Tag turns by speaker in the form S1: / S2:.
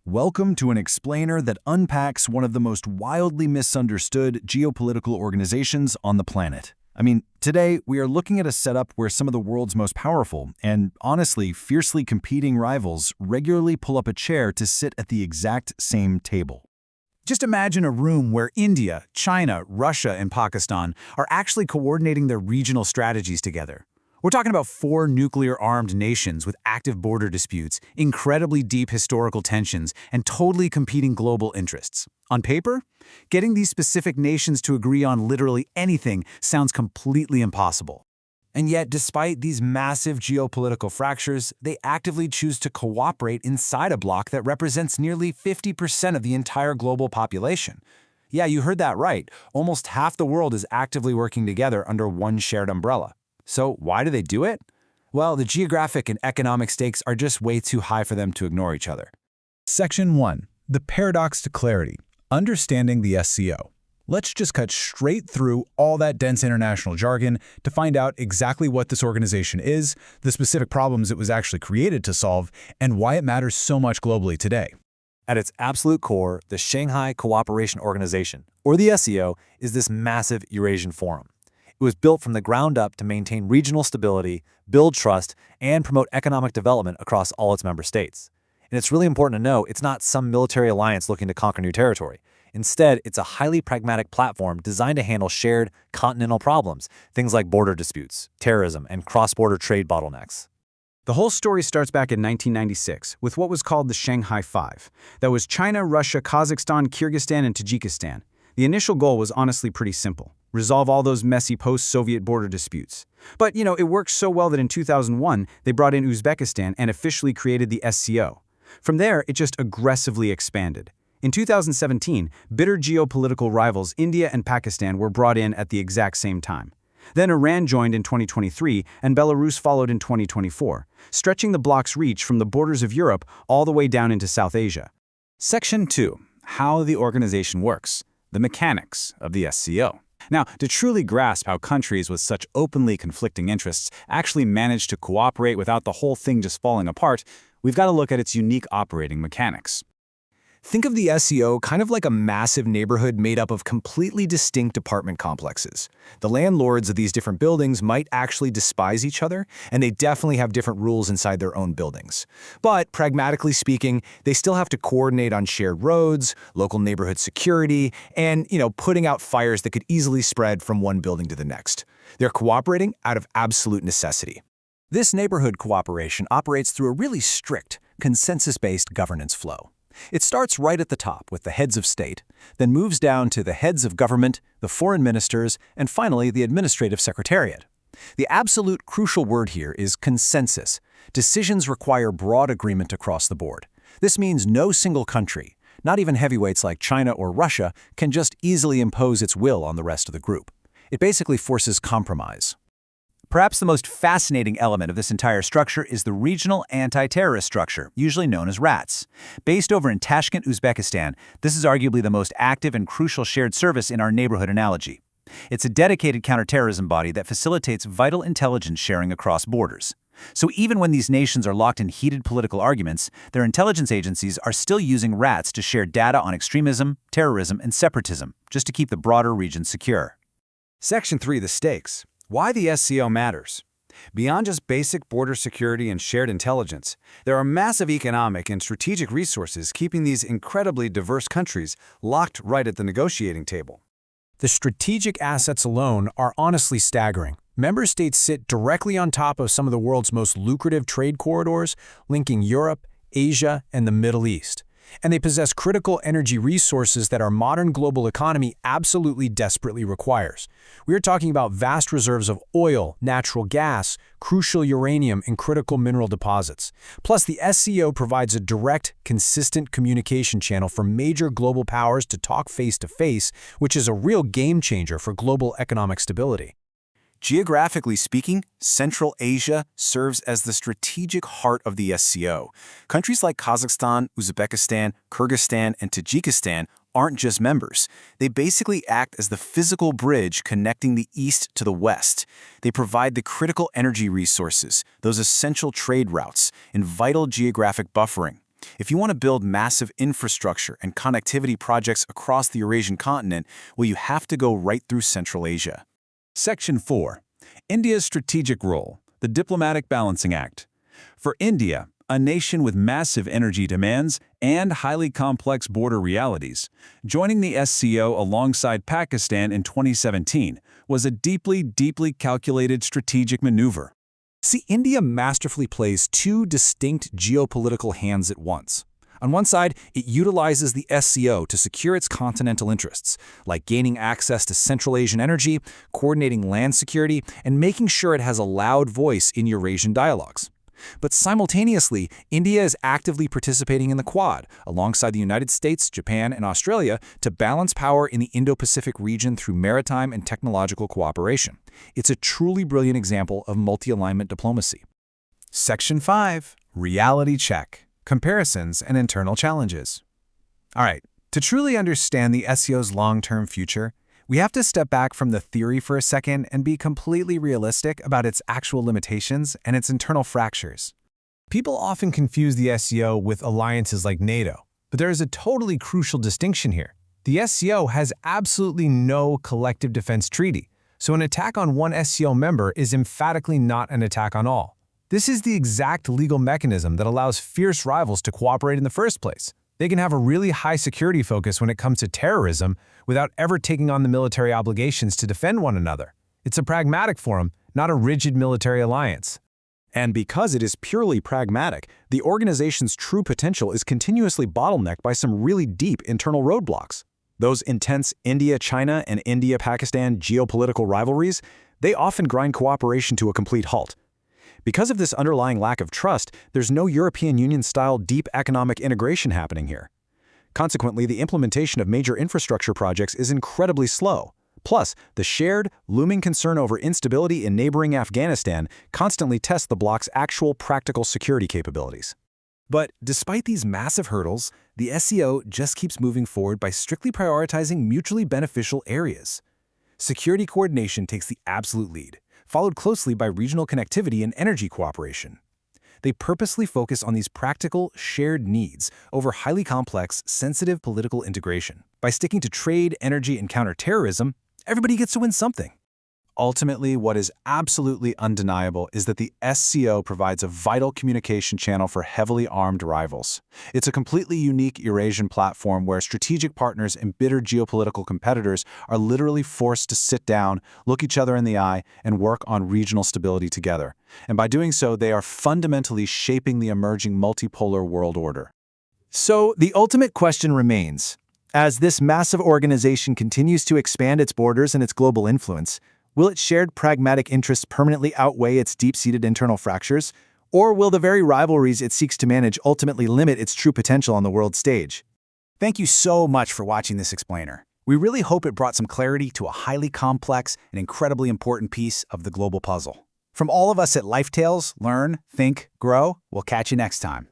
S1: Welcome to an explainer that unpacks one of the most wildly misunderstood geopolitical organizations on the planet. Today we are looking at a setup where some of the world's most powerful and, honestly, fiercely competing rivals regularly pull up a chair to sit at the exact same table.
S2: Just imagine a room where India, China, Russia, and Pakistan are actually coordinating their regional strategies together. We're talking about four nuclear-armed nations with active border disputes, incredibly deep historical tensions, and totally competing global interests. On paper, getting these specific nations to agree on literally anything sounds completely impossible. And yet, despite these massive geopolitical fractures, they actively choose to cooperate inside a bloc that represents nearly 50% of the entire global population. Yeah, you heard that right. Almost half the world is actively working together under one shared umbrella. So why do they do it? Well, the geographic and economic stakes are just way too high for them to ignore each other.
S3: Section 1. The Paradox to Clarity. Understanding the SCO. Let's just cut straight through all that dense international jargon to find out exactly what this organization is, the specific problems it was actually created to solve, and why it matters so much globally today.
S4: At its absolute core, the Shanghai Cooperation Organization, or the SCO, is this massive Eurasian forum. It was built from the ground up to maintain regional stability, build trust, and promote economic development across all its member states. And it's really important to know it's not some military alliance looking to conquer new territory. Instead, it's a highly pragmatic platform designed to handle shared continental problems, things like border disputes, terrorism, and cross-border trade bottlenecks.
S2: The whole story starts back in 1996 with what was called the Shanghai Five. That was China, Russia, Kazakhstan, Kyrgyzstan, and Tajikistan. The initial goal was honestly pretty simple: resolve all those messy post-Soviet border disputes. But, it worked so well that in 2001, they brought in Uzbekistan and officially created the SCO. From there, it just aggressively expanded. In 2017, bitter geopolitical rivals India and Pakistan were brought in at the exact same time. Then Iran joined in 2023, and Belarus followed in 2024, stretching the bloc's reach from the borders of Europe all the way down into South Asia.
S5: Section 2. How the organization works. The mechanics of the SCO. Now, to truly grasp how countries with such openly conflicting interests actually manage to cooperate without the whole thing just falling apart, we've got to look at its unique operating mechanics.
S1: Think of the SCO kind of like a massive neighborhood made up of completely distinct apartment complexes. The landlords of these different buildings might actually despise each other, and they definitely have different rules inside their own buildings. But pragmatically speaking, they still have to coordinate on shared roads, local neighborhood security, and, putting out fires that could easily spread from one building to the next. They're cooperating out of absolute necessity.
S6: This neighborhood cooperation operates through a really strict, consensus-based governance flow. It starts right at the top with the heads of state, then moves down to the heads of government, the foreign ministers, and finally the administrative secretariat. The absolute crucial word here is consensus. Decisions require broad agreement across the board. This means no single country, not even heavyweights like China or Russia, can just easily impose its will on the rest of the group. It basically forces compromise.
S7: Perhaps the most fascinating element of this entire structure is the regional anti-terrorist structure, usually known as RATS. Based over in Tashkent, Uzbekistan, this is arguably the most active and crucial shared service in our neighborhood analogy. It's a dedicated counter-terrorism body that facilitates vital intelligence sharing across borders. So even when these nations are locked in heated political arguments, their intelligence agencies are still using RATS to share data on extremism, terrorism, and separatism, just to keep the broader region secure.
S2: Section 3. The stakes. Why the SCO matters. Beyond just basic border security and shared intelligence, there are massive economic and strategic resources keeping these incredibly diverse countries locked right at the negotiating table.
S3: The strategic assets alone are honestly staggering. Member states sit directly on top of some of the world's most lucrative trade corridors, linking Europe, Asia, and the Middle East. And they possess critical energy resources that our modern global economy absolutely desperately requires. We are talking about vast reserves of oil, natural gas, crucial uranium, and critical mineral deposits. Plus, the SCO provides a direct, consistent communication channel for major global powers to talk face-to-face, which is a real game changer for global economic stability.
S1: Geographically speaking, Central Asia serves as the strategic heart of the SCO. Countries like Kazakhstan, Uzbekistan, Kyrgyzstan, and Tajikistan aren't just members. They basically act as the physical bridge connecting the East to the West. They provide the critical energy resources, those essential trade routes, and vital geographic buffering.
S6: If you want to build massive infrastructure and connectivity projects across the Eurasian continent, well, you have to go right through Central Asia.
S2: Section 4. India's strategic role, the Diplomatic Balancing Act. For India, a nation with massive energy demands and highly complex border realities, joining the SCO alongside Pakistan in 2017 was a deeply calculated strategic maneuver.
S1: See, India masterfully plays two distinct geopolitical hands at once. On one side, it utilizes the SCO to secure its continental interests, like gaining access to Central Asian energy, coordinating land security, and making sure it has a loud voice in Eurasian dialogues. But simultaneously, India is actively participating in the Quad, alongside the United States, Japan, and Australia, to balance power in the Indo-Pacific region through maritime and technological cooperation. It's a truly brilliant example of multi-alignment diplomacy.
S3: Section 5. Reality check. Comparisons and internal challenges. All right, to truly understand the SCO's long-term future, we have to step back from the theory for a second and be completely realistic about its actual limitations and its internal fractures. People often confuse the SCO with alliances like NATO, but there is a totally crucial distinction here. The SCO has absolutely no collective defense treaty, so an attack on one SCO member is emphatically not an attack on all. This is the exact legal mechanism that allows fierce rivals to cooperate in the first place. They can have a really high security focus when it comes to terrorism without ever taking on the military obligations to defend one another. It's a pragmatic forum, not a rigid military alliance.
S5: And because it is purely pragmatic, the organization's true potential is continuously bottlenecked by some really deep internal roadblocks. Those intense India-China and India-Pakistan geopolitical rivalries, they often grind cooperation to a complete halt. Because of this underlying lack of trust, there's no European Union-style deep economic integration happening here. Consequently, the implementation of major infrastructure projects is incredibly slow. Plus, the shared, looming concern over instability in neighboring Afghanistan constantly tests the bloc's actual practical security capabilities.
S1: But despite these massive hurdles, the SCO just keeps moving forward by strictly prioritizing mutually beneficial areas. Security coordination takes the absolute lead, followed closely by regional connectivity and energy cooperation. They purposely focus on these practical, shared needs over highly complex, sensitive political integration. By sticking to trade, energy, and counter-terrorism, everybody gets to win something.
S5: Ultimately, what is absolutely undeniable is that the SCO provides a vital communication channel for heavily armed rivals. It's a completely unique Eurasian platform where strategic partners and bitter geopolitical competitors are literally forced to sit down, look each other in the eye, and work on regional stability together. And by doing so, they are fundamentally shaping the emerging multipolar world order.
S1: So the ultimate question remains, as this massive organization continues to expand its borders and its global influence, will its shared pragmatic interests permanently outweigh its deep-seated internal fractures? Or will the very rivalries it seeks to manage ultimately limit its true potential on the world stage?
S2: Thank you so much for watching this explainer. We really hope it brought some clarity to a highly complex and incredibly important piece of the global puzzle. From all of us at Life Tales, learn, think, grow. We'll catch you next time.